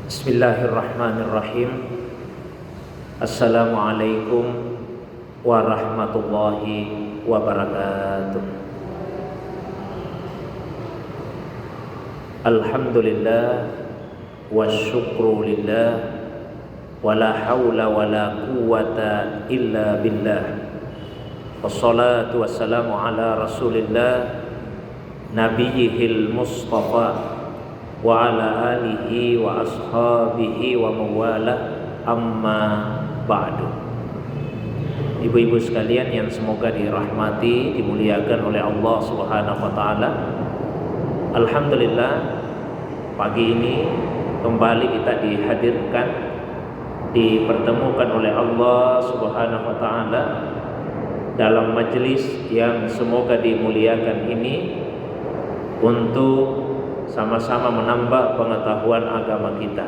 Bismillahirrahmanirrahim. Assalamualaikum warahmatullahi wabarakatuh. Alhamdulillah wasyukru lillah wala hawla wala quwwata illa billah. Wassalatu wassalamu ala rasulillah nabiyihil mustafa wa ala alihi wa ashabihi wa mawala, amma ba'du. Ibu-ibu sekalian yang semoga dirahmati, dimuliakan oleh Allah Subhanahu wa taala. Alhamdulillah, pagi ini kembali kita dihadirkan, dipertemukan oleh Allah Subhanahu wa taala dalam majelis yang semoga dimuliakan ini untuk sama-sama menambah pengetahuan agama kita.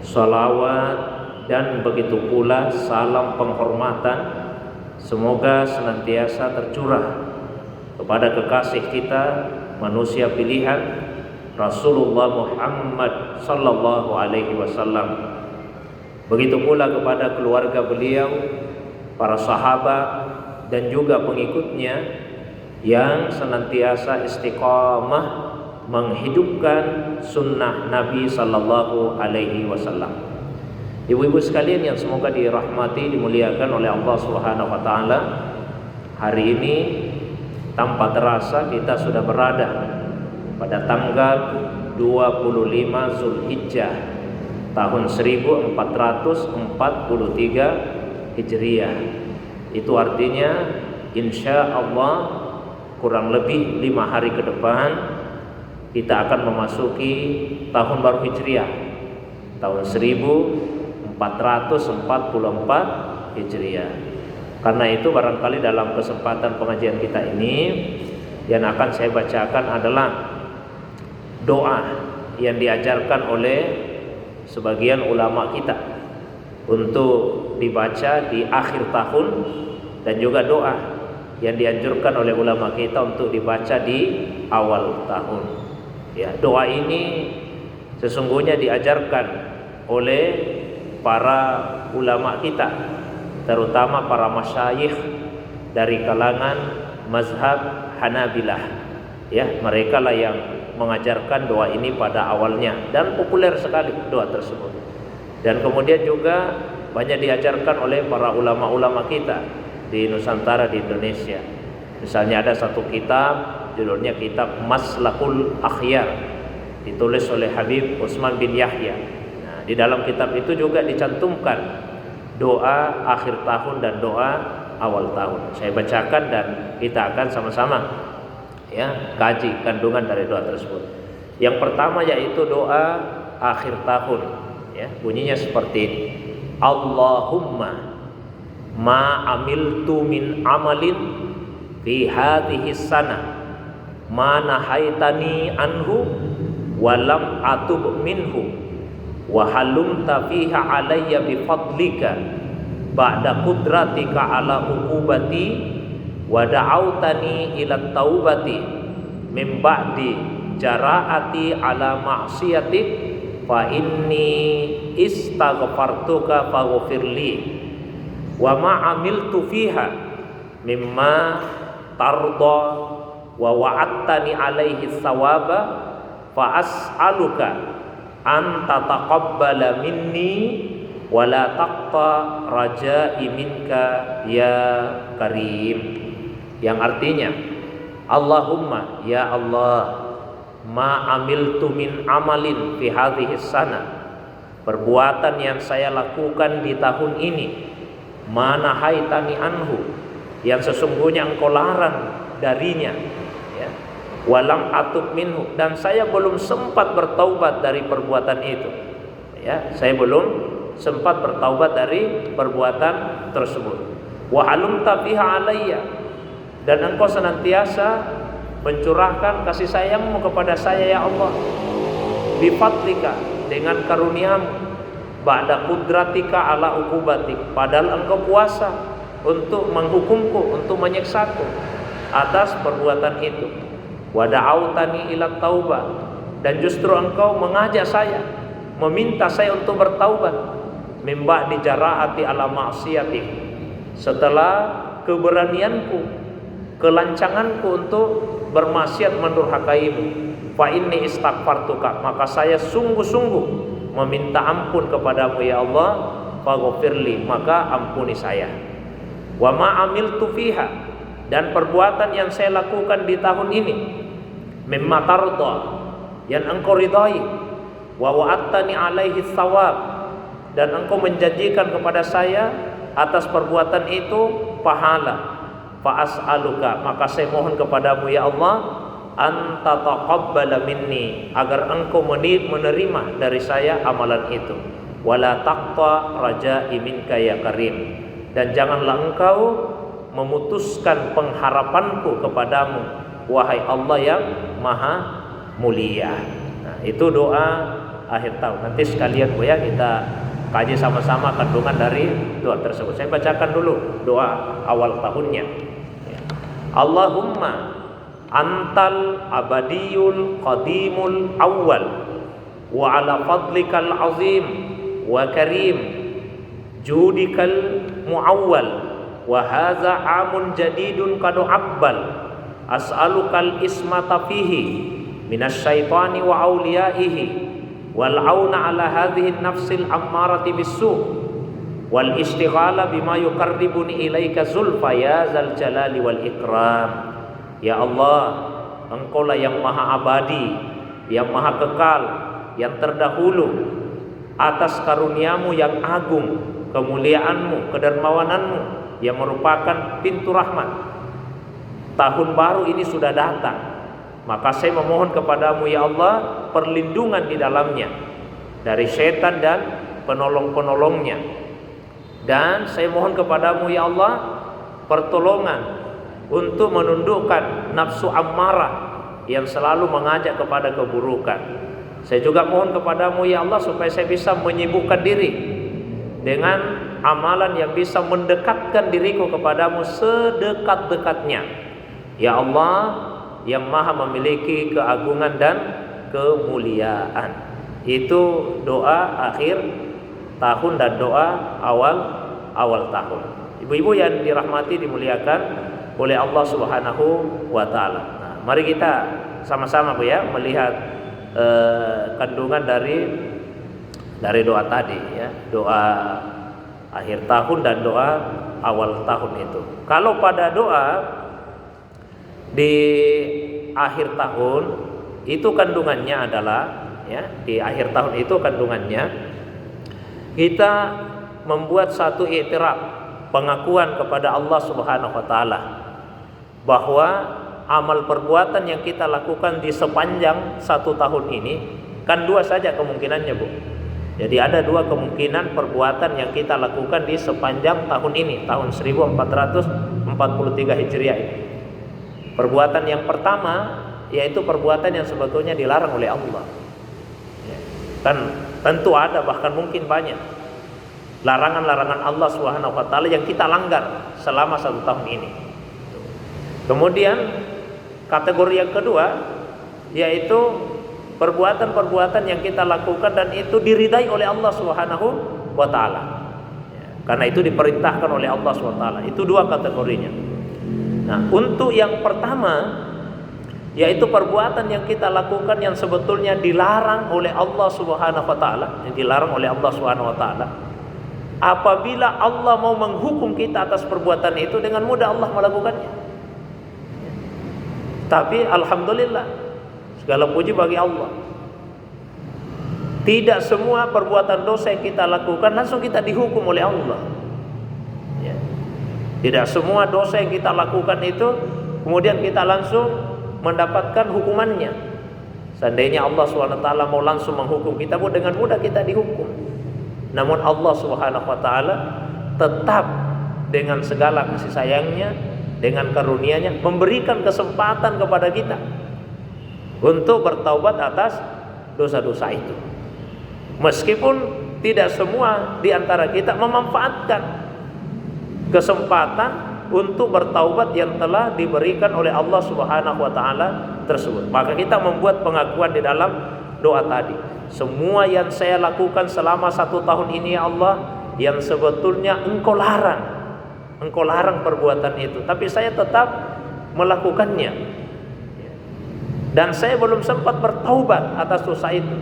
Salawat dan begitu pula salam penghormatan semoga senantiasa tercurah kepada kekasih kita, manusia pilihan, Rasulullah Muhammad sallallahu alaihi wasallam. Begitu pula kepada keluarga beliau, para sahabat dan juga pengikutnya yang senantiasa istiqamah menghidupkan sunnah Nabi sallallahu alaihi wasallam. Ibu-ibu sekalian yang semoga dirahmati, dimuliakan oleh Allah Subhanahu wa taala, hari ini tanpa terasa kita sudah berada pada tanggal 25 Zulhijjah tahun 1443 Hijriah. Itu artinya insya Allah kurang lebih 5 hari ke depan kita akan memasuki tahun baru Hijriah, tahun 1444 Hijriah. Karena itu barangkali dalam kesempatan pengajian kita ini yang akan saya bacakan adalah doa yang diajarkan oleh sebagian ulama kita untuk dibaca di akhir tahun, dan juga doa yang dianjurkan oleh ulama kita untuk dibaca di awal tahun. Ya, doa ini sesungguhnya diajarkan oleh para ulama kita, terutama para masyayikh dari kalangan mazhab Hanabilah. Ya, mereka lah yang mengajarkan doa ini pada awalnya, dan populer sekali doa tersebut. Dan kemudian juga banyak diajarkan oleh para ulama-ulama kita di Nusantara, di Indonesia. Misalnya ada satu kitab, judulnya kitab Maslakul Akhyar, ditulis oleh Habib Utsman bin Yahya. Nah, di dalam kitab itu juga dicantumkan doa akhir tahun dan doa awal tahun. Saya bacakan dan kita akan sama-sama kaji kandungan dari doa tersebut. Yang pertama yaitu doa akhir tahun. Ya, bunyinya seperti ini. Allahumma ma amiltu min amalin fi hadhihi sana ma nahaitani anhu wa lam atub minhu wa halumta fiha alayya bi fadlika ba'da qudratika ala uqubati wa da'autani ila taubati min ba'di jara'ati ala ma'siyatik fa inni istaghfartuka faghfirli wa ma amiltu fiha mimma tarda wa wa'adtani alaihi thawaba fa as'aluka an tataqabbala minni wa la taqta raja'i minka ya karim. Yang artinya, Allahumma, ya Allah, ma amiltu min amalin fi hadhihi sana, perbuatan yang saya lakukan di tahun ini, mana haitani anhu, yang sesungguhnya engkau larang darinya, ya. Walam atub minhu, dan saya belum sempat bertaubat dari perbuatan itu. Ya, saya belum sempat bertaubat dari perbuatan tersebut. Wa halumta fiha alayya, dan engkau senantiasa mencurahkan kasih sayangmu kepada saya ya Allah, bi fadlika, dengan karuniamu, ba'da qudratika ala uqubatik, padahal engkau kuasa untuk menghukumku, untuk menyiksaku atas perbuatan itu. Wa da'autani ila taubah, dan justru engkau mengajak saya, meminta saya untuk bertaubat min ba'di jara'ati ala ma'siyati, setelah keberanianku, kelancanganku untuk bermaksiat mendurhakaimu. Fa inni istaghfartuka, maka saya sungguh-sungguh meminta ampun kepadamu ya Allah. Faghfirli, maka ampuni saya. Wa ma amiltu fiha, dan perbuatan yang saya lakukan di tahun ini, mimma tarda, yang engkau ridai, wa wa'attani alaihi thawab, dan engkau menjanjikan kepada saya atas perbuatan itu pahala. Fa as'aluka, maka saya mohon kepadamu ya Allah, anta taqabbala minni, agar engkau menerima dari saya amalan itu. Wala taqta raja'i minka ya karim, dan janganlah engkau memutuskan pengharapanku kepadamu, wahai Allah yang maha mulia. Nah, itu doa akhir tahun. Nanti sekalian Bu ya, kita kaji sama-sama kandungan dari doa tersebut. Saya bacakan dulu doa awal tahunnya. Allahumma antal abadiyul qadimul awwal, wa ala fadlikal azim wa karim judikal muawwal, wa hadza amun jadidun qad aqbal, as'alukal ismata fihi minasyaitani wa awliyaihi, wal auna ala hadhihi nafsil ammarati bisu, wal istighala bima yuqarribuni ilaika zulfa ya zal jalali wal ikram. Ya Allah, engkaulah yang maha abadi, yang maha kekal, yang terdahulu. Atas karuniamu yang agung, kemuliaanmu, kedermawananmu yang merupakan pintu rahmat. Tahun baru ini sudah datang, maka saya memohon kepadamu ya Allah perlindungan di dalamnya dari setan dan penolong-penolongnya. Dan saya mohon kepadamu ya Allah pertolongan untuk menundukkan nafsu ammarah yang selalu mengajak kepada keburukan. Saya juga mohon kepadamu ya Allah supaya saya bisa menyibukkan diri dengan amalan yang bisa mendekatkan diriku kepadamu sedekat-dekatnya. Ya Allah yang maha memiliki keagungan dan kemuliaan. Itu doa akhir tahun dan doa awal tahun. Ibu-ibu yang dirahmati, dimuliakan oleh Allah Subhanahu wa taala. Nah, mari kita sama-sama Bu ya melihat kandungan dari doa tadi ya, doa akhir tahun dan doa awal tahun itu. Kalau pada doa di akhir tahun itu kandungannya adalah ya, di akhir tahun itu kandungannya kita membuat satu i'tiraf, pengakuan kepada Allah Subhanahu wa taala bahwa amal perbuatan yang kita lakukan di sepanjang satu tahun ini kan dua saja kemungkinannya Bu. Jadi ada dua kemungkinan perbuatan yang kita lakukan di sepanjang tahun ini, tahun 1443 Hijriah ini. Perbuatan yang pertama yaitu perbuatan yang sebetulnya dilarang oleh Allah. Kan tentu ada, bahkan mungkin banyak larangan-larangan Allah Subhanahu wa taala yang kita langgar selama satu tahun ini. Kemudian kategori yang kedua yaitu perbuatan-perbuatan yang kita lakukan dan itu diridai oleh Allah Subhanahu wa taala. Karena itu diperintahkan oleh Allah Subhanahu wa taala. Itu dua kategorinya. Nah, untuk yang pertama yaitu perbuatan yang kita lakukan yang sebetulnya dilarang oleh Allah Subhanahu wa taala, yang dilarang oleh Allah Subhanahu wa taala. Apabila Allah mau menghukum kita atas perbuatan itu, dengan mudah Allah melakukannya. Tapi alhamdulillah, segala puji bagi Allah. Tidak semua perbuatan dosa yang kita lakukan langsung kita dihukum oleh Allah. Ya. Tidak semua dosa yang kita lakukan itu kemudian kita langsung mendapatkan hukumannya. Seandainya Allah SWT mau langsung menghukum kita, dengan mudah kita dihukum. Namun Allah SWT tetap dengan segala kasih sayangnya, dengan karunia-Nya memberikan kesempatan kepada kita untuk bertaubat atas dosa-dosa itu. Meskipun tidak semua di antara kita memanfaatkan kesempatan untuk bertaubat yang telah diberikan oleh Allah Subhanahu wa taala tersebut. Maka kita membuat pengakuan di dalam doa tadi. Semua yang saya lakukan selama 1 tahun ini ya Allah, yang sebetulnya Engkau larang perbuatan itu, tapi saya tetap melakukannya. Dan saya belum sempat bertaubat atas dosa itu,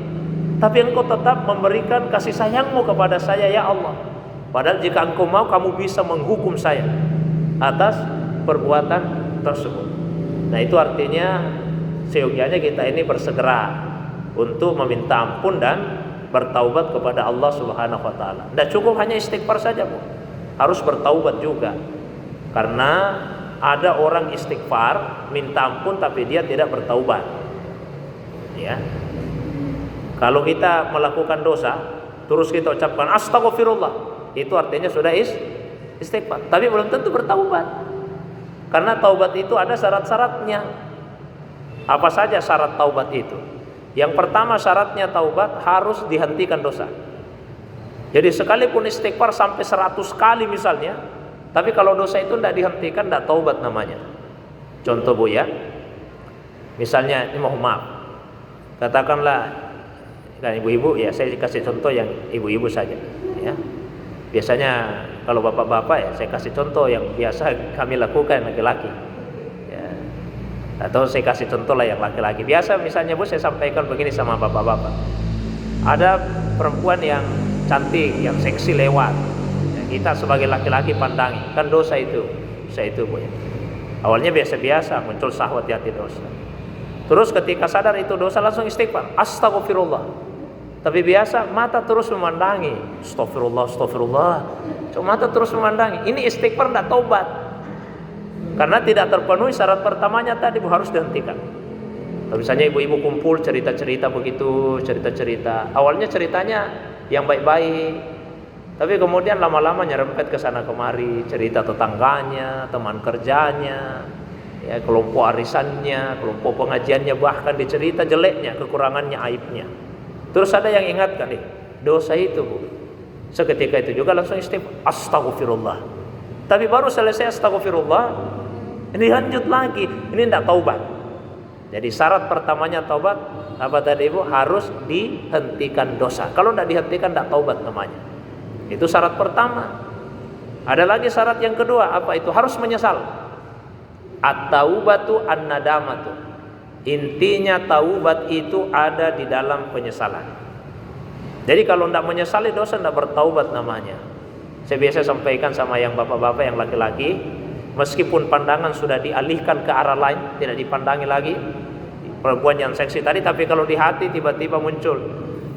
tapi Engkau tetap memberikan kasih sayang-Mu kepada saya ya Allah. Padahal jika Engkau mau, kamu bisa menghukum saya atas perbuatan tersebut. Nah, itu artinya seyogianya kita ini bersegera untuk meminta ampun dan bertaubat kepada Allah Subhanahu wa taala. Tidak cukup hanya istighfar saja, Bu. Harus bertaubat juga. Karena ada orang istighfar, minta ampun tapi dia tidak bertaubat. Ya. Kalau kita melakukan dosa, terus kita ucapkan astagfirullah, itu artinya sudah istighfar, tapi belum tentu bertaubat. Karena taubat itu ada syarat-syaratnya. Apa saja syarat taubat itu? Yang pertama, syaratnya taubat harus dihentikan dosa. Jadi sekalipun istighfar sampai 100 kali misalnya, tapi kalau dosa itu tidak dihentikan, tidak taubat namanya. Contoh, Bu, ya. Misalnya, ini mohon maaf, katakanlah kan ibu-ibu, ya saya kasih contoh yang ibu-ibu saja, ya. Biasanya kalau bapak-bapak, ya saya kasih contoh yang biasa kami lakukan laki-laki, ya. Atau saya kasih contoh lah yang laki-laki. Biasa misalnya, Bu, saya sampaikan begini sama bapak-bapak. Ada perempuan yang cantik, yang seksi lewat, ya, kita sebagai laki-laki pandangi, kan dosa itu, Bu, ya. Awalnya biasa-biasa, muncul syahwat di hati dosa. Terus ketika sadar itu dosa, langsung istighfar, astagfirullah. Tapi biasa mata terus memandangi, astagfirullah. Cuma mata terus memandangi. Ini istighfar, tidak taubat. Karena tidak terpenuhi syarat pertamanya tadi, Bu, harus dihentikan. Misalnya ibu-ibu kumpul cerita-cerita begitu, cerita-cerita. Awalnya ceritanya yang baik-baik, tapi kemudian lama-lama nyerempet ke sana kemari, cerita tetangganya, teman kerjanya, ya, kelompok arisannya, kelompok pengajiannya, bahkan dicerita jeleknya, kekurangannya, aibnya. Terus ada yang ingatkan, dosa itu, Bu. Seketika itu juga langsung istighfar, astagfirullah. Tapi baru selesai astagfirullah, ini lanjut lagi, ini tidak taubat. Jadi syarat pertamanya taubat, apa tadi, Bu? Harus dihentikan dosa. Kalau tidak dihentikan, tidak taubat namanya. Itu syarat pertama. Ada lagi syarat yang kedua, apa itu? Harus menyesal. At-taubatu an-nadamatu. Intinya taubat itu ada di dalam penyesalan. Jadi kalau tidak menyesali dosa, tidak bertaubat namanya. Saya biasa sampaikan sama yang bapak-bapak, yang laki-laki, meskipun pandangan sudah dialihkan ke arah lain, tidak dipandangi lagi perempuan yang seksi tadi, tapi kalau di hati tiba-tiba muncul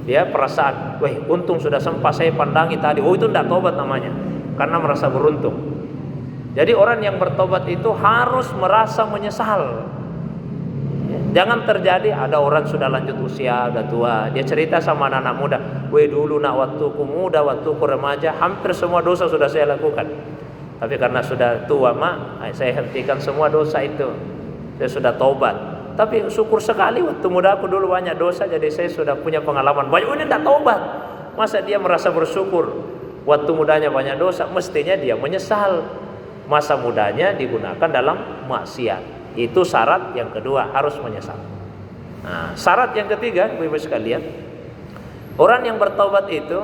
ya perasaan, wah untung sudah sempat saya pandangi tadi, oh itu tidak taubat namanya, karena merasa beruntung. Jadi orang yang bertobat itu harus merasa menyesal. Jangan terjadi ada orang sudah lanjut usia, udah tua, dia cerita sama anak-anak muda, weh dulu nak waktuku muda, waktuku remaja, hampir semua dosa sudah saya lakukan. Tapi karena sudah tua, Mak, saya hentikan semua dosa itu. Saya sudah taubat. Tapi syukur sekali waktu muda aku dulu banyak dosa, jadi saya sudah punya pengalaman banyak. Ini tidak taubat. Masa dia merasa bersyukur waktu mudanya banyak dosa? Mestinya dia menyesal. Masa mudanya digunakan dalam maksiat. Itu syarat yang kedua, harus menyesal. Nah, syarat yang ketiga, Ibu-ibu sekalian, orang yang bertaubat itu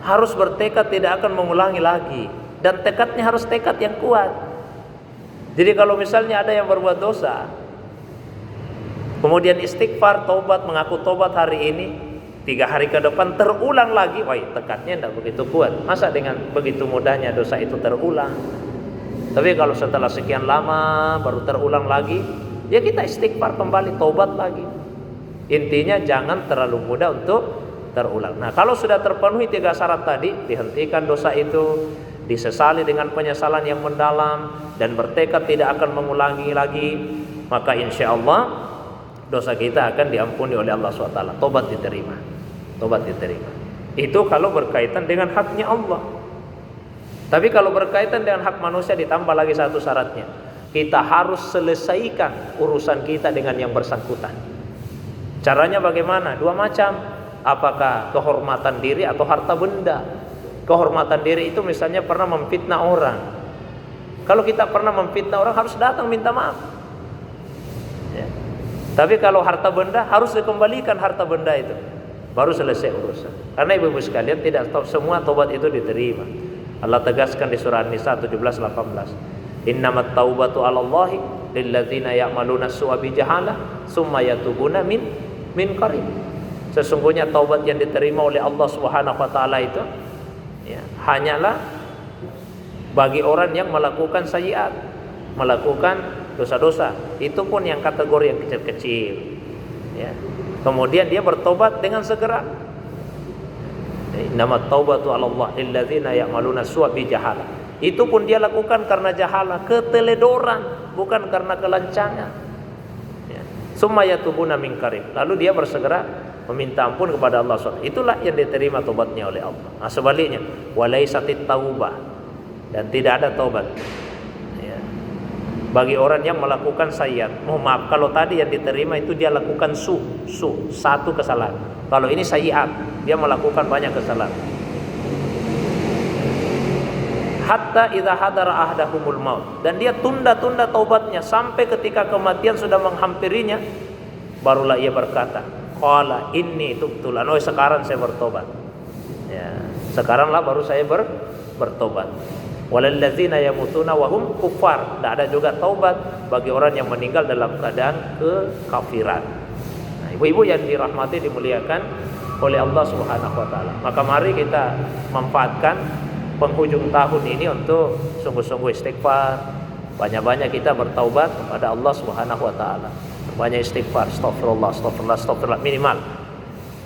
harus bertekad tidak akan mengulangi lagi, dan tekadnya harus tekad yang kuat. Jadi kalau misalnya ada yang berbuat dosa, kemudian istighfar, taubat, mengaku taubat hari ini, 3 hari ke depan terulang lagi, wah tekadnya tidak begitu kuat. Masa dengan begitu mudahnya dosa itu terulang? Tapi kalau setelah sekian lama baru terulang lagi, ya kita istighfar kembali, taubat lagi. Intinya jangan terlalu mudah untuk terulang. Nah, kalau sudah terpenuhi 3 syarat tadi, dihentikan dosa itu, disesali dengan penyesalan yang mendalam, dan bertekad tidak akan mengulangi lagi, maka insya Allah dosa kita akan diampuni oleh Allah SWT. Taubat diterima. Taubat diterima. Itu kalau berkaitan dengan haknya Allah. Tapi kalau berkaitan dengan hak manusia, ditambah lagi satu syaratnya. Kita harus selesaikan urusan kita dengan yang bersangkutan. Caranya bagaimana? 2 macam. Apakah kehormatan diri atau harta benda? Kehormatan diri itu misalnya pernah memfitnah orang. Kalau kita pernah memfitnah orang, harus datang minta maaf. Ya. Tapi kalau harta benda harus dikembalikan harta benda itu, baru selesai urusan. Karena ibu-ibu sekalian, tidak semua taubat itu diterima. Allah tegaskan di surah An-Nisa 17-18. Innamat taubatu 'alallahi lilladzina ya'maluna su'a bijahalah tsumma yatubuna min qarib. Sesungguhnya taubat yang diterima oleh Allah Subhanahu wa taala itu ya, hanyalah bagi orang yang melakukan sayyiat, melakukan dosa-dosa, itu pun yang kategori yang kecil-kecil ya. Kemudian dia bertobat dengan segera. Innamat taubatu 'alallah lilladzina ya'maluna su'a bijahalah. Itu pun dia lakukan karena jahalah, keteledoran, bukan karena kelancangan ya. Summa yatubuna min qarib. Lalu dia bersegera meminta ampun kepada Allah SWT. Itulah yang diterima tobatnya oleh Allah. Nah, sebaliknya, walaisatit taubah, dan tidak ada taubat ya, bagi orang yang melakukan sayyiat. Mohon maaf, kalau tadi yang diterima itu dia lakukan satu kesalahan. Kalau ini sayyiat, dia melakukan banyak kesalahan. Hatta idza hadara ahdahumul maut, dan dia tunda-tunda taubatnya sampai ketika kematian sudah menghampirinya, barulah ia berkata, qala inni tubtu, sekarang saya bertobat. Ya, sekaranglah baru saya bertobat. Walalladzina yamutuna wa hum kuffar. Tidak ada juga taubat bagi orang yang meninggal dalam keadaan kekafiran. Nah, ibu-ibu yang dirahmati, dimuliakan oleh Allah Subhanahu wa taala. Maka mari kita manfaatkan penghujung tahun ini untuk sungguh-sungguh istighfar. Banyak-banyak kita bertaubat kepada Allah Subhanahu wa taala. Banyak istighfar, astagfirullah minimal.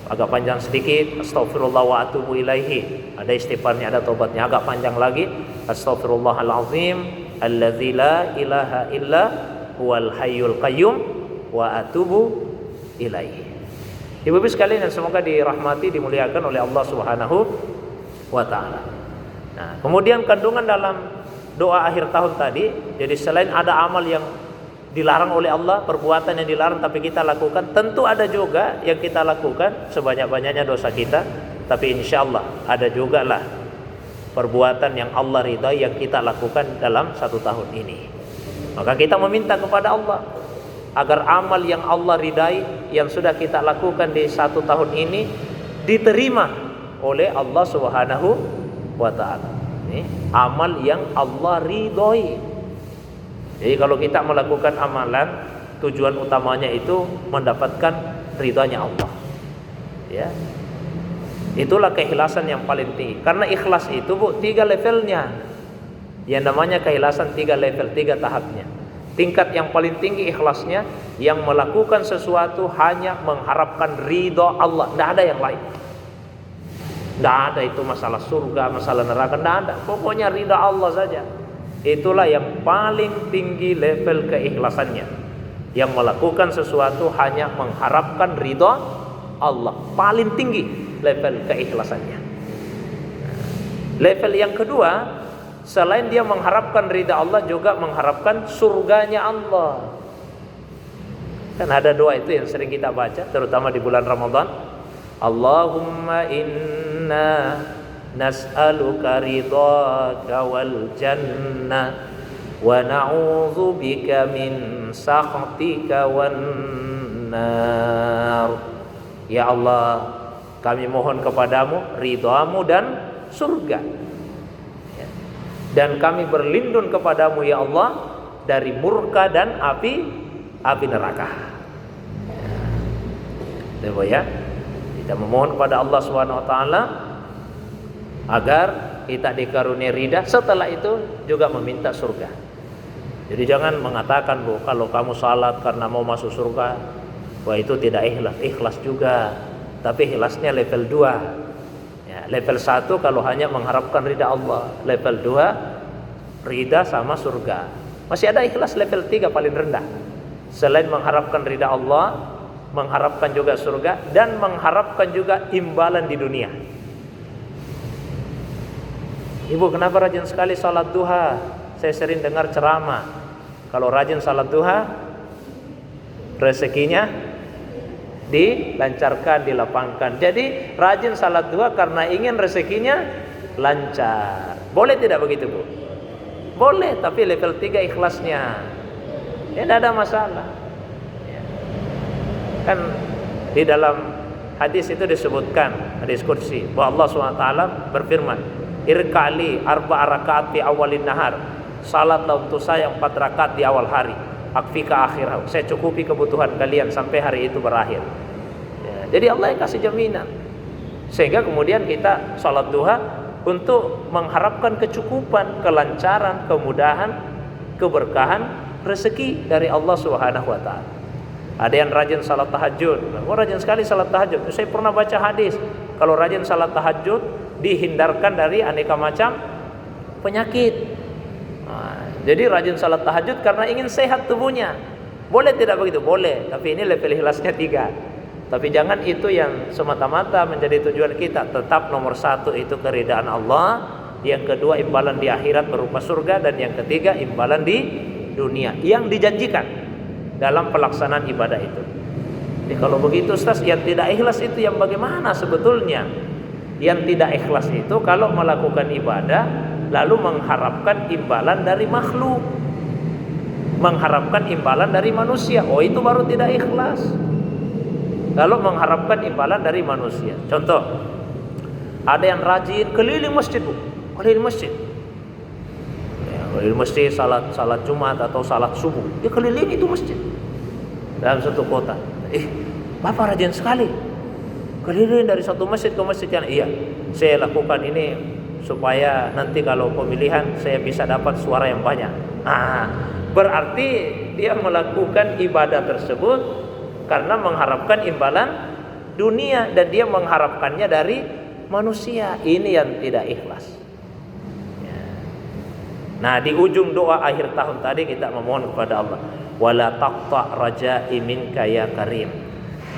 Agak panjang sedikit, astaghfirullah wa atubu ilaihi. Ada istighfarnya, ada taubatnya. Agak panjang lagi, astaghfirullahalazim alladzi la ilaha illa huwal hayyul qayyum wa atubu ilaihi. Ibu-ibu sekalian yang semoga dirahmati, dimuliakan oleh Allah Subhanahu wa taala. Nah, kemudian kandungan dalam doa akhir tahun tadi, jadi selain ada amal yang dilarang oleh Allah, perbuatan yang dilarang tapi kita lakukan, tentu ada juga yang kita lakukan sebanyak-banyaknya dosa kita, tapi insya Allah ada juga lah perbuatan yang Allah ridai yang kita lakukan dalam satu tahun ini. Maka kita meminta kepada Allah agar amal yang Allah ridai yang sudah kita lakukan di satu tahun ini diterima oleh Allah Subhanahu wa ta'ala. Ini amal yang Allah ridai. Jadi kalau kita melakukan amalan, tujuan utamanya itu mendapatkan ridhanya Allah. Ya. Itulah keikhlasan yang paling tinggi. Karena ikhlas itu, Bu, 3 levelnya. Yang namanya keikhlasan 3 level, 3 tahapnya. Tingkat yang paling tinggi ikhlasnya, yang melakukan sesuatu hanya mengharapkan ridha Allah, tidak ada yang lain. Tidak ada itu masalah surga, masalah neraka, tidak ada. Pokoknya ridha Allah saja. Itulah yang paling tinggi level keikhlasannya, yang melakukan sesuatu hanya mengharapkan ridha Allah. Paling tinggi level keikhlasannya. Level yang kedua, selain dia mengharapkan ridha Allah, juga mengharapkan surganya Allah. Kan ada doa itu yang sering kita baca, terutama di bulan Ramadan. Allahumma inna nas'aluka ridhaka wal jannah wa na'udzu bika min sakhatika wan nar. Ya Allah, kami mohon kepadamu ridhamu dan surga, ya. Dan kami berlindung kepadamu ya Allah dari murka dan api neraka. Ya. Kita memohon kepada Allah Subhanahu wa taala agar kita dikaruniai ridha, setelah itu juga meminta surga. Jadi jangan mengatakan, Bu, kalau kamu salat karena mau masuk surga, wah itu tidak ikhlas. Ikhlas juga, tapi ikhlasnya level 2 ya. Level 1 kalau hanya mengharapkan ridha Allah, level 2 ridha sama surga. Masih ada ikhlas level 3 paling rendah. Selain mengharapkan ridha Allah, mengharapkan juga surga, dan mengharapkan juga imbalan di dunia. Ibu, kenapa rajin sekali salat duha? Saya sering dengar ceramah, kalau rajin salat duha, rezekinya dilancarkan, dilapangkan. Jadi rajin salat duha karena ingin rezekinya lancar. Boleh tidak begitu, Bu? Boleh, tapi level 3 ikhlasnya. Ya, tidak ada masalah. Ya. Kan di dalam hadis itu disebutkan, hadis qudsi, bahwa Allah SWT berfirman, irkali arba rakaat fi awalin nahar, salatlah untuk saya 4 rakaat di awal hari, akfika akhirah, saya cukupi kebutuhan kalian sampai hari itu berakhir. Ya, jadi Allah yang kasih jaminan, sehingga kemudian kita salat duha untuk mengharapkan kecukupan, kelancaran, kemudahan, keberkahan, rezeki dari Allah Subhanahu wa taala. Ada yang rajin salat tahajud. Rajin sekali salat tahajud. Saya pernah baca hadis, kalau rajin salat tahajud dihindarkan dari aneka macam penyakit. Jadi rajin salat tahajud karena ingin sehat tubuhnya. Boleh tidak begitu? Boleh. Tapi ini level ikhlasnya 3. Tapi jangan itu yang semata-mata menjadi tujuan kita. Tetap nomor 1 itu keridaan Allah. Yang kedua imbalan di akhirat berupa surga. Dan yang ketiga imbalan di dunia yang dijanjikan dalam pelaksanaan ibadah itu. Jadi kalau begitu Ustaz, yang tidak ikhlas itu yang bagaimana sebetulnya? Yang tidak ikhlas itu kalau melakukan ibadah lalu mengharapkan imbalan dari makhluk, mengharapkan imbalan dari manusia. Oh, itu baru tidak ikhlas. Kalau mengharapkan imbalan dari manusia. Contoh, ada yang rajin keliling masjid, Bu. Keliling masjid. Keliling masjid, salat Jumat atau salat subuh, dia keliling itu masjid dalam satu kota. Bapak rajin sekali keliling dari satu masjid ke masjid yang iya. Saya lakukan ini supaya nanti kalau pemilihan saya bisa dapat suara yang banyak. Berarti dia melakukan ibadah tersebut karena mengharapkan imbalan dunia dan dia mengharapkannya dari manusia. Ini yang tidak ikhlas. Nah, di ujung doa akhir tahun tadi kita memohon kepada Allah, wala taqta raja'i minka ya karim.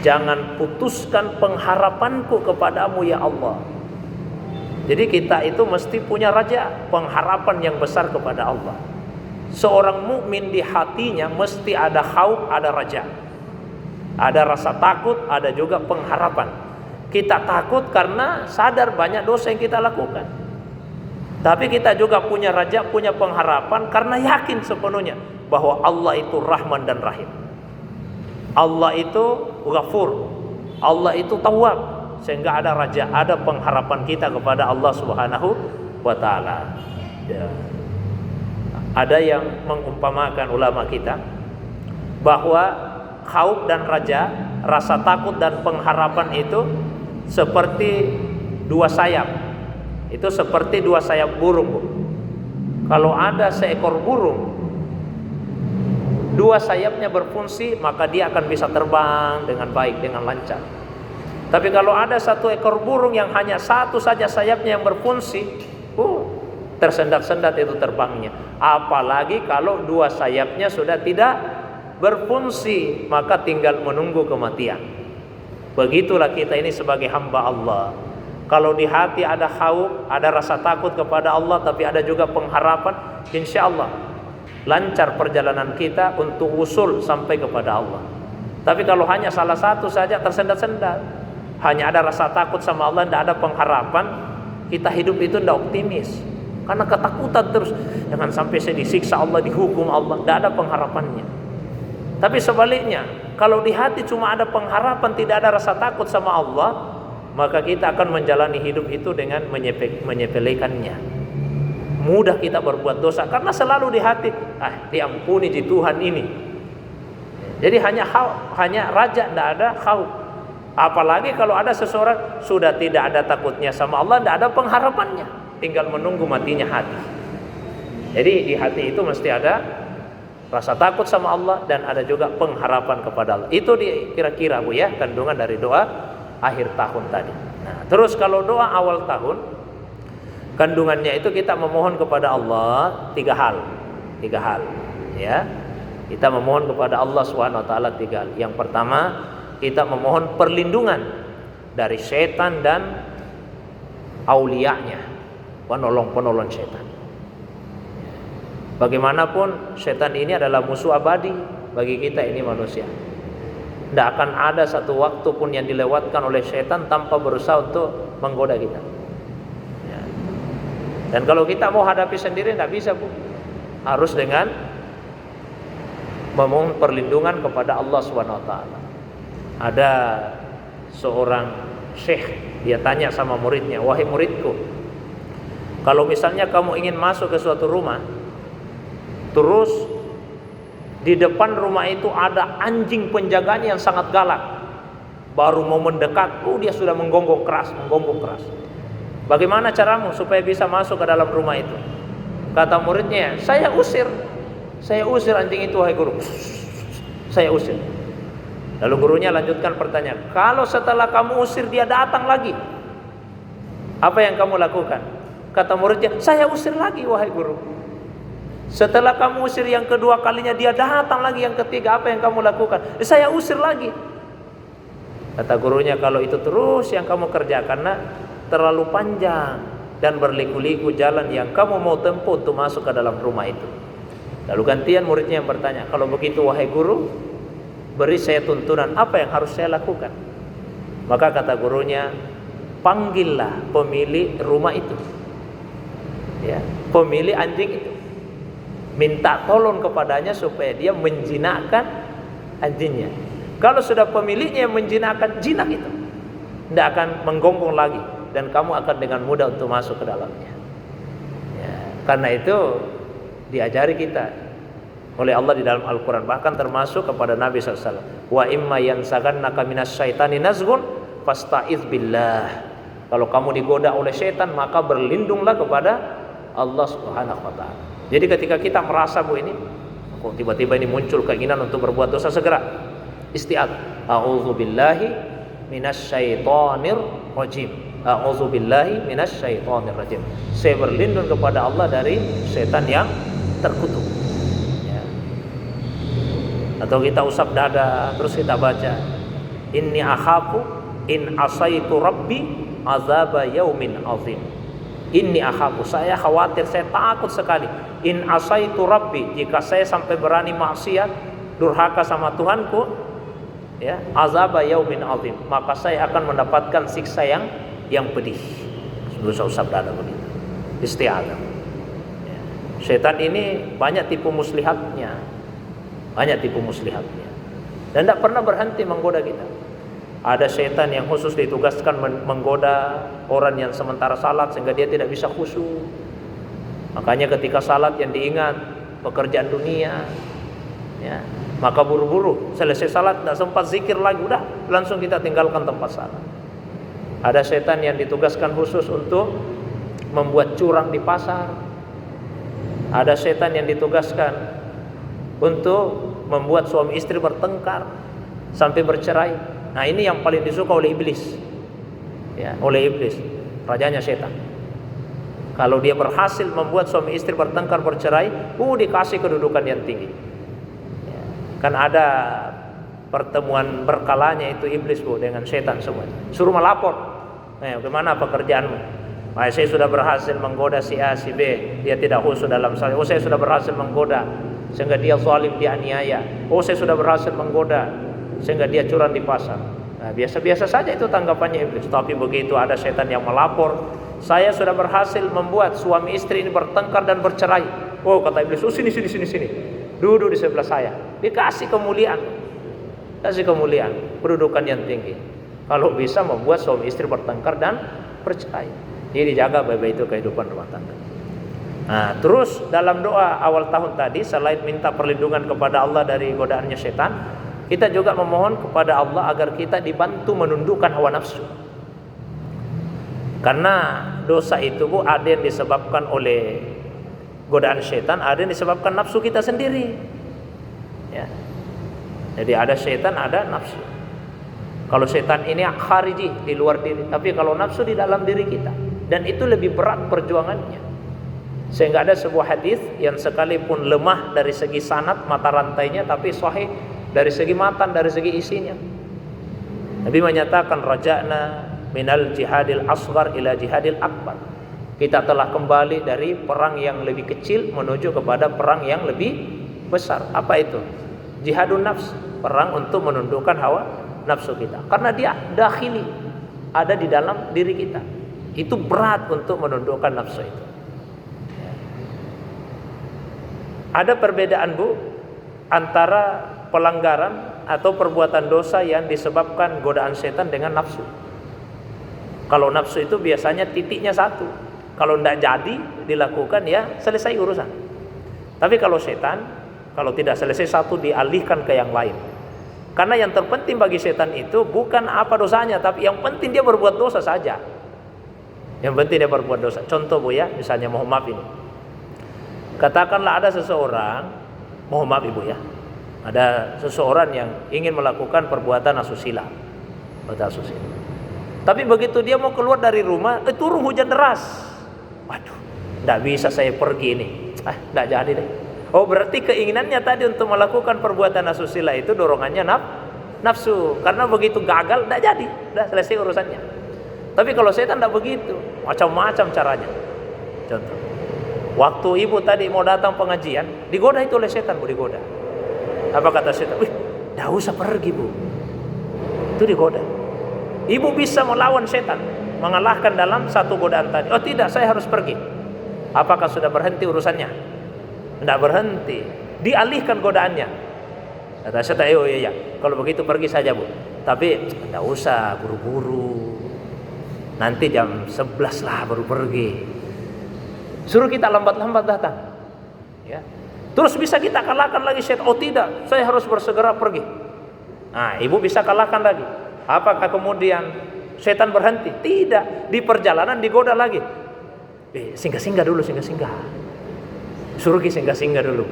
Jangan putuskan pengharapanku kepadamu ya Allah. Jadi kita itu mesti punya raja, pengharapan yang besar kepada Allah. Seorang mukmin di hatinya mesti ada khauf, ada raja. Ada rasa takut, ada juga pengharapan. Kita takut karena sadar banyak dosa yang kita lakukan. Tapi kita juga punya raja, punya pengharapan karena yakin sepenuhnya bahwa Allah itu Rahman dan Rahim. Allah itu Ghafur. Allah itu Tawwab. Sehingga ada raja, ada pengharapan kita kepada Allah Subhanahu wa taala. Ya. Ada yang mengumpamakan ulama kita bahwa khauf dan raja, rasa takut dan pengharapan itu seperti 2 sayap. Itu seperti 2 sayap burung, Bu. Kalau ada seekor burung, 2 sayapnya berfungsi, maka dia akan bisa terbang dengan baik, dengan lancar. Tapi kalau ada 1 ekor burung yang hanya 1 saja sayapnya yang berfungsi, tersendat-sendat itu terbangnya. Apalagi kalau 2 sayapnya sudah tidak berfungsi, maka tinggal menunggu kematian. Begitulah kita ini sebagai hamba Allah. Kalau di hati ada khauf, ada rasa takut kepada Allah, tapi ada juga pengharapan, insya Allah lancar perjalanan kita untuk usul sampai kepada Allah. Tapi kalau hanya salah satu saja tersendat-sendat, hanya ada rasa takut sama Allah, tidak ada pengharapan, kita hidup itu tidak optimis. Karena ketakutan terus, jangan sampai saya disiksa Allah, dihukum Allah, tidak ada pengharapannya. Tapi sebaliknya, kalau di hati cuma ada pengharapan, tidak ada rasa takut sama Allah, maka kita akan menjalani hidup itu dengan menyepelekannya. Mudah kita berbuat dosa karena selalu di hati, diampuni di Tuhan ini. Jadi hanya raja, tidak ada khauf. Apalagi kalau ada seseorang sudah tidak ada takutnya sama Allah, tidak ada pengharapannya, tinggal menunggu matinya hati. Jadi di hati itu mesti ada rasa takut sama Allah dan ada juga pengharapan kepada Allah. Itu kira-kira, Bu, ya, kandungan dari doa akhir tahun tadi. Nah, terus kalau doa awal tahun, kandungannya itu kita memohon kepada Allah 3 hal. 3 hal, ya. Kita memohon kepada Allah Subhanahu wa taala 3 hal. Yang pertama, kita memohon perlindungan dari setan dan aulianya, penolong-penolong setan. Bagaimanapun setan ini adalah musuh abadi bagi kita ini manusia. Tidak akan ada satu waktu pun yang dilewatkan oleh setan tanpa berusaha untuk menggoda kita. Ya. Dan kalau kita mau hadapi sendiri tidak bisa, Bu. Harus dengan memohon perlindungan kepada Allah Subhanahu wa taala. Ada seorang syekh, dia tanya sama muridnya, "Wahai muridku, kalau misalnya kamu ingin masuk ke suatu rumah, terus di depan rumah itu ada anjing penjaganya yang sangat galak, baru mau mendekat, dia sudah menggonggong keras. Bagaimana caramu supaya bisa masuk ke dalam rumah itu?" Kata muridnya, saya usir anjing itu, wahai guru. Saya usir. Lalu gurunya lanjutkan pertanyaan, kalau setelah kamu usir dia datang lagi, apa yang kamu lakukan? Kata muridnya, saya usir lagi, wahai guru. Setelah kamu usir yang kedua kalinya, dia datang lagi yang ketiga, apa yang kamu lakukan? Saya usir lagi. Kata gurunya, kalau itu terus yang kamu kerjakan, nak, terlalu panjang dan berliku-liku jalan yang kamu mau tempuh untuk masuk ke dalam rumah itu. Lalu gantian muridnya yang bertanya, kalau begitu wahai guru, beri saya tuntunan apa yang harus saya lakukan. Maka kata gurunya, panggillah pemilik rumah itu, ya, pemilik anjing itu, minta tolong kepadanya supaya dia menjinakkan anjingnya. Kalau sudah pemiliknya yang menjinakkan, jinak itu tidak akan menggonggong lagi dan kamu akan dengan mudah untuk masuk ke dalamnya. Ya, karena itu diajari kita oleh Allah di dalam Al-Quran, bahkan termasuk kepada Nabi SAW. Wa imma yansagannaka minasyaitani nazghun fasta'iz billah. Kalau kamu digoda oleh syaitan, maka berlindunglah kepada Allah Subhanahu wa taala. Jadi ketika kita merasa ini kok tiba-tiba ini muncul keinginan untuk berbuat dosa, segera isti'adzah. A'udzubillahi minasyaitonir rajim. A'udzubillahi minasyaitonir rajim. Saya berlindung kepada Allah dari setan yang terkutuk. Atau kita usap dada, terus kita baca, inni akhafu in asaitu rabbi azaba yaumin azim. Inni akhafu, saya khawatir, saya takut sekali, in asaitu rabbi, jika saya sampai berani maksiat, durhaka sama Tuhanku, ya, azaba yaumin azim, maka saya akan mendapatkan siksa yang pedih. Usap dada begitu, isti'adzah. Ya. Setan ini banyak tipu muslihatnya, dan tidak pernah berhenti menggoda kita. Ada setan yang khusus ditugaskan menggoda orang yang sementara salat sehingga dia tidak bisa khusyuk. Makanya ketika salat yang diingat pekerjaan dunia, ya, maka buru-buru selesai salat tidak sempat zikir lagi, udah langsung kita tinggalkan tempat salat. Ada setan yang ditugaskan khusus untuk membuat curang di pasar. Ada setan yang ditugaskan untuk membuat suami istri bertengkar sampai bercerai. Nah, ini yang paling disuka oleh iblis, ya, oleh iblis, rajanya setan. Kalau dia berhasil membuat suami istri bertengkar bercerai, dikasih kedudukan yang tinggi, ya. Kan ada pertemuan berkalanya itu iblis dengan setan semua, suruh melapor. Bagaimana pekerjaanmu? Saya sudah berhasil menggoda si A, si B, dia tidak khusyuk dalam salat. Saya sudah berhasil menggoda sehingga dia zalim, dia aniaya. Saya sudah berhasil menggoda sehingga dia curang di pasar. Nah, biasa-biasa saja itu tanggapannya iblis. Tapi begitu ada setan yang melapor, saya sudah berhasil membuat suami istri ini bertengkar dan bercerai. Kata iblis, sini, duduk di sebelah saya. Dikasih kemuliaan, kedudukan yang tinggi. Kalau bisa membuat suami istri bertengkar dan bercerai. Jadi dijaga baik-baik itu kehidupan rumah tangga. Nah, terus dalam doa awal tahun tadi, selain minta perlindungan kepada Allah dari godaannya setan, kita juga memohon kepada Allah agar kita dibantu menundukkan hawa nafsu. Karena dosa itu ada yang disebabkan oleh godaan setan, ada yang disebabkan nafsu kita sendiri, ya. Jadi ada setan, ada nafsu. Kalau setan ini khariji, di luar diri, tapi kalau nafsu di dalam diri kita, dan itu lebih berat perjuangannya. Sehingga ada sebuah hadis yang sekalipun lemah dari segi sanad mata rantainya, tapi sahih dari segi matan, dari segi isinya. Nabi menyatakan, raja'na minal jihadil asghar ila jihadil akbar. Kita telah kembali dari perang yang lebih kecil menuju kepada perang yang lebih besar. Apa itu? Jihadun nafs, perang untuk menundukkan hawa nafsu kita. Karena dia dakhili, ada di dalam diri kita. Itu berat untuk menundukkan nafsu itu. Ada perbedaan, Bu, antara pelanggaran atau perbuatan dosa yang disebabkan godaan setan dengan nafsu. Kalau nafsu itu biasanya titiknya satu. Kalau tidak jadi dilakukan ya selesai urusan. Tapi kalau setan, kalau tidak selesai satu dialihkan ke yang lain. Karena yang terpenting bagi setan itu bukan apa dosanya, tapi yang penting dia berbuat dosa saja. Yang penting dia berbuat dosa. Contoh Bu ya, misalnya mohon maaf ini. Katakanlah ada seseorang, mohon maaf Ibu ya. Ada seseorang yang ingin melakukan perbuatan asusila. Tapi begitu dia mau keluar dari rumah, turun hujan deras. Waduh, tidak bisa saya pergi ini. Tidak jadi deh. Oh, berarti keinginannya tadi untuk melakukan perbuatan asusila itu dorongannya nafsu. Karena begitu gagal, tidak jadi. Sudah selesai urusannya. Tapi kalau setan tidak begitu. Macam-macam caranya. Contoh. Waktu ibu tadi mau datang pengajian, digoda itu oleh setan, Bu, digoda. Apa kata setan? Tidak usah pergi, Bu. Itu digoda. Ibu bisa melawan setan, mengalahkan dalam satu godaan tadi. Oh tidak, saya harus pergi. Apakah sudah berhenti urusannya? Tidak berhenti. Dialihkan godaannya. Kata setan, oh iya, kalau begitu pergi saja Bu. Tapi tidak usah buru-buru. Nanti jam 11 lah baru pergi. Suruh kita lambat-lambat datang. Ya. Terus bisa kita kalahkan lagi setan. Oh tidak, saya harus bersegera pergi. Nah, ibu bisa kalahkan lagi. Apakah kemudian setan berhenti? Tidak. Di perjalanan digoda lagi. Singgah-singgah dulu, singgah-singgah. Suruh singgah-singgah dulu.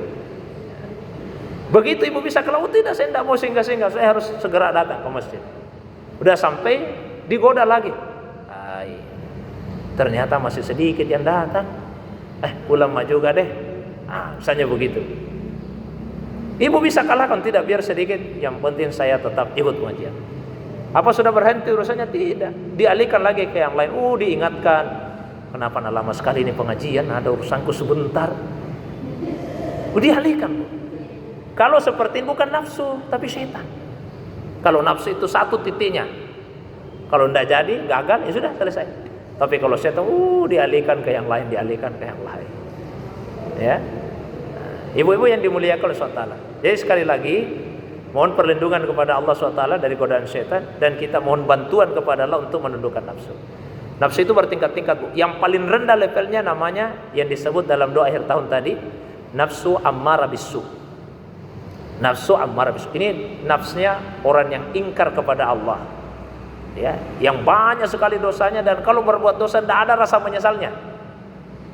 Begitu ibu bisa keluar, tidak, saya tidak mau singgah-singgah. Saya harus segera datang ke masjid. Udah sampai, digoda lagi. Ternyata masih sedikit yang datang. Ulama juga deh. Misalnya begitu. Ibu bisa kalahkan, tidak, biar sedikit. Yang penting saya tetap ikut pengajian. Apa sudah berhenti urusannya? Tidak. Dialihkan lagi ke yang lain. Diingatkan. Kenapa lama sekali ini pengajian? Ada urusanku sebentar. Dialihkan. Kalau seperti ini bukan nafsu, tapi setan. Kalau nafsu itu satu titiknya. Kalau tidak jadi, gagal, ya sudah selesai. Tapi kalau setan, dialihkan ke yang lain, dialihkan ke yang lain. Ya. Ibu-ibu yang dimuliakan oleh Allah. Jadi sekali lagi, mohon perlindungan kepada Allah SWT dari godaan setan, dan kita mohon bantuan kepada Allah untuk menundukkan nafsu. Nafsu itu bertingkat-tingkat, Bu. Yang paling rendah levelnya namanya yang disebut dalam doa akhir tahun tadi, nafsu ammarah bisu. Nafsu ammarah bisu. Ini nafsnya orang yang ingkar kepada Allah. Ya, yang banyak sekali dosanya, dan kalau berbuat dosa tidak ada rasa menyesalnya.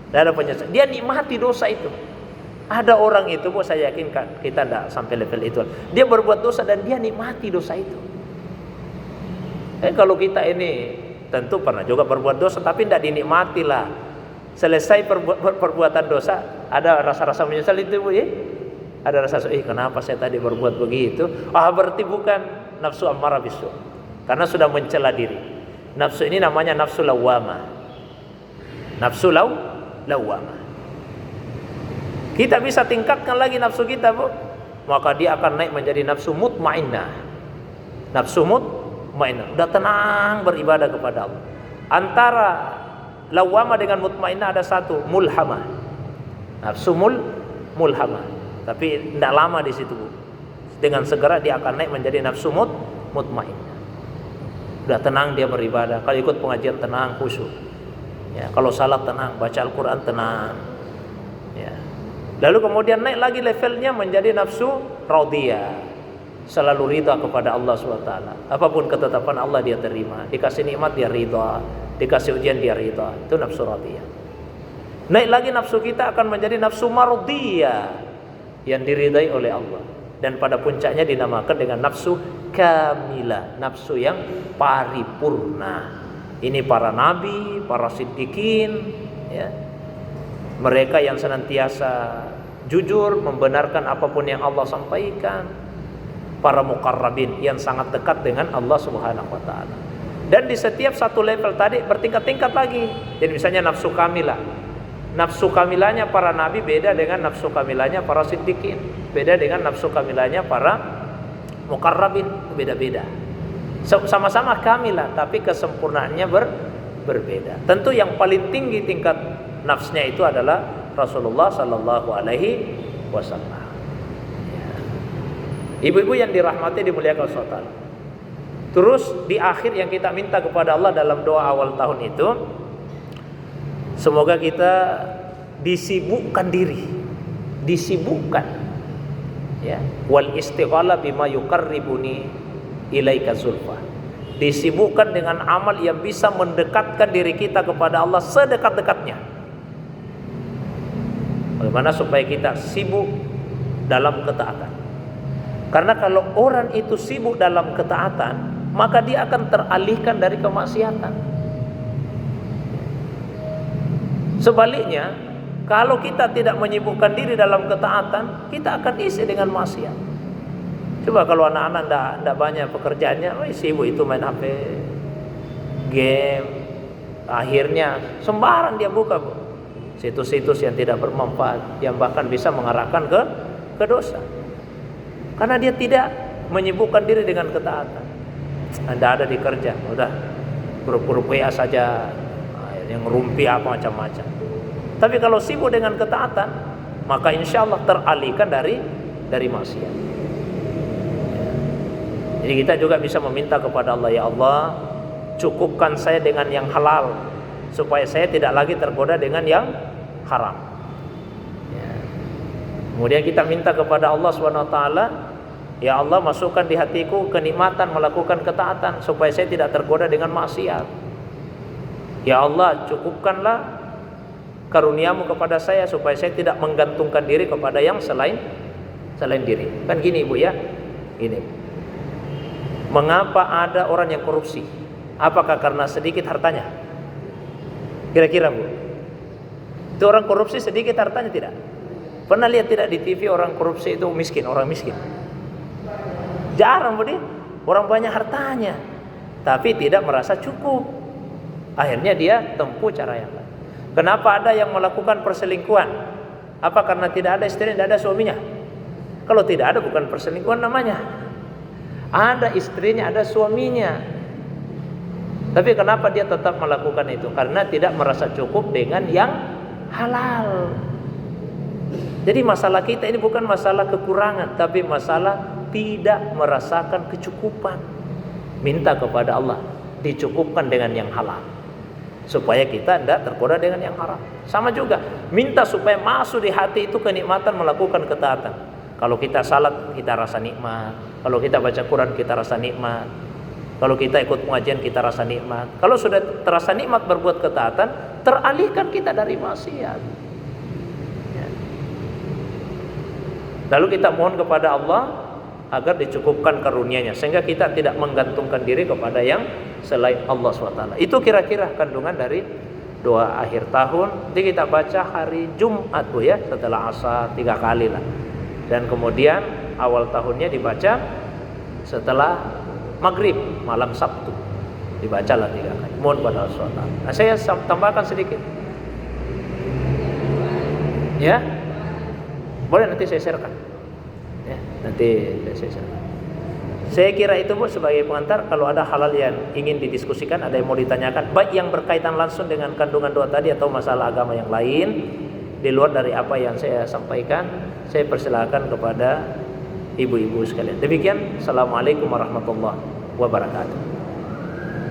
Tidak ada penyesal. Dia nikmati dosa itu. Ada orang itu, Bu, saya yakin kita tidak sampai level itu. Dia berbuat dosa dan dia nikmati dosa itu. Kalau kita ini tentu pernah juga berbuat dosa, tapi tidak dinikmati lah. Selesai perbuatan dosa, ada rasa-rasa menyesal itu, Bu, ya? Ada rasa, kenapa saya tadi berbuat begitu? Berarti bukan nafsu ammarah bisu. Karena sudah mencela diri. Nafsu ini namanya nafsu lawwamah. Nafsu lawwamah. Kita bisa tingkatkan lagi nafsu kita, Bu. Maka dia akan naik menjadi nafsu mutmainnah. Nafsu mutmainnah. Udah tenang beribadah kepada Allah. Antara lawwamah dengan mutmainnah ada satu, mulhamah. Nafsu mulhamah. Tapi tidak lama di situ, Bu. Dengan segera dia akan naik menjadi nafsu mutmainnah. Udah tenang dia beribadah. Kalau ikut pengajian tenang, khusyuk. Ya, kalau salat tenang, baca Al-Quran tenang. Ya. Lalu kemudian naik lagi levelnya menjadi nafsu radiyah. Selalu ridha kepada Allah SWT. Apapun ketetapan Allah dia terima. Dikasih nikmat dia ridha. Dikasih ujian dia ridha. Itu nafsu radiyah. Naik lagi nafsu kita akan menjadi nafsu mardiyah, yang diridai oleh Allah. Dan pada puncaknya dinamakan dengan nafsu kamilah, nafsu yang paripurna. Ini para nabi, para siddiqin, ya. Mereka yang senantiasa jujur membenarkan apapun yang Allah sampaikan. Para muqarrabin yang sangat dekat dengan Allah Subhanahu wa taala. Dan di setiap satu level tadi bertingkat-tingkat lagi. Jadi misalnya nafsu kamilah. Nafsu kamilahnya para nabi beda dengan nafsu kamilahnya para siddiqin. Beda dengan nafsu kamilahnya para muqarrabin, beda-beda. Sama-sama kamilah, tapi kesempurnaannya berbeda. Tentu yang paling tinggi tingkat nafsnya itu adalah Rasulullah sallallahu alaihi wasallam. Ibu-ibu yang dirahmati dimuliakan Allah Ta'ala. Terus di akhir yang kita minta kepada Allah dalam doa awal tahun itu, semoga kita disibukkan diri, disibukkan, ya, wal istighala bima yuqarribuni ilaika zulfa, disibukkan dengan amal yang bisa mendekatkan diri kita kepada Allah sedekat-dekatnya. Bagaimana supaya kita sibuk dalam ketaatan? Karena kalau orang itu sibuk dalam ketaatan, maka dia akan teralihkan dari kemaksiatan. Sebaliknya, kalau kita tidak menyibukkan diri dalam ketaatan, kita akan isi dengan maksiat. Coba kalau anak-anak tidak banyak pekerjaannya, sibuk itu main HP, game, akhirnya sembarang dia buka situs-situs yang tidak bermanfaat, yang bahkan bisa mengarahkan ke dosa. Karena dia tidak menyibukkan diri dengan ketaatan. Anda ada di kerja, udah grup-grup WA saja, yang rumpi apa macam-macam. Tapi kalau sibuk dengan ketaatan, maka insya Allah teralihkan dari maksiat. Jadi kita juga bisa meminta kepada Allah, ya Allah, cukupkan saya dengan yang halal, supaya saya tidak lagi tergoda dengan yang haram. Ya. Kemudian kita minta kepada Allah SWT, ya Allah, masukkan di hatiku kenikmatan melakukan ketaatan, supaya saya tidak tergoda dengan maksiat. Ya Allah, cukupkanlah karuniamu kepada saya, supaya saya tidak menggantungkan diri kepada yang selain diri. Kan gini Ibu ya, gini. Mengapa ada orang yang korupsi? Apakah karena sedikit hartanya? Kira-kira Bu, itu orang korupsi sedikit hartanya tidak? Pernah lihat tidak di TV orang korupsi itu miskin, orang miskin? Jarang Bu, orang banyak hartanya, tapi tidak merasa cukup. Akhirnya dia tempuh cara yang lain. Kenapa ada yang melakukan perselingkuhan? Apa karena tidak ada istri, tidak ada suaminya? Kalau tidak ada, bukan perselingkuhan namanya. Ada istrinya, ada suaminya. Tapi kenapa dia tetap melakukan itu? Karena tidak merasa cukup dengan yang halal. Jadi masalah kita ini bukan masalah kekurangan, tapi masalah tidak merasakan kecukupan. Minta kepada Allah dicukupkan dengan yang halal, supaya kita tidak tergoda dengan yang haram. Sama juga, minta supaya masuk di hati itu kenikmatan melakukan ketaatan. Kalau kita salat, kita rasa nikmat. Kalau kita baca Quran, kita rasa nikmat. Kalau kita ikut pengajian, kita rasa nikmat. Kalau sudah terasa nikmat berbuat ketaatan, teralihkan kita dari maksiat. Ya. Lalu kita mohon kepada Allah agar dicukupkan karunia-Nya, sehingga kita tidak menggantungkan diri kepada yang selain Allah SWT. Itu kira-kira kandungan dari doa akhir tahun. Nanti kita baca hari Jumat Bu ya, setelah asar 3 kali lah. Dan kemudian awal tahunnya dibaca setelah maghrib, malam Sabtu dibacalah 3 kali. Mohon kepada Allah SWT. Nah, saya tambahkan sedikit ya, boleh nanti saya sharekan ya, nanti saya sharekan. Saya kira itu Bu sebagai pengantar. Kalau ada hal-hal yang ingin didiskusikan, ada yang mau ditanyakan, baik yang berkaitan langsung dengan kandungan doa tadi atau masalah agama yang lain di luar dari apa yang saya sampaikan, saya persilakan kepada ibu-ibu sekalian. Demikian, assalamualaikum warahmatullahi wabarakatuh.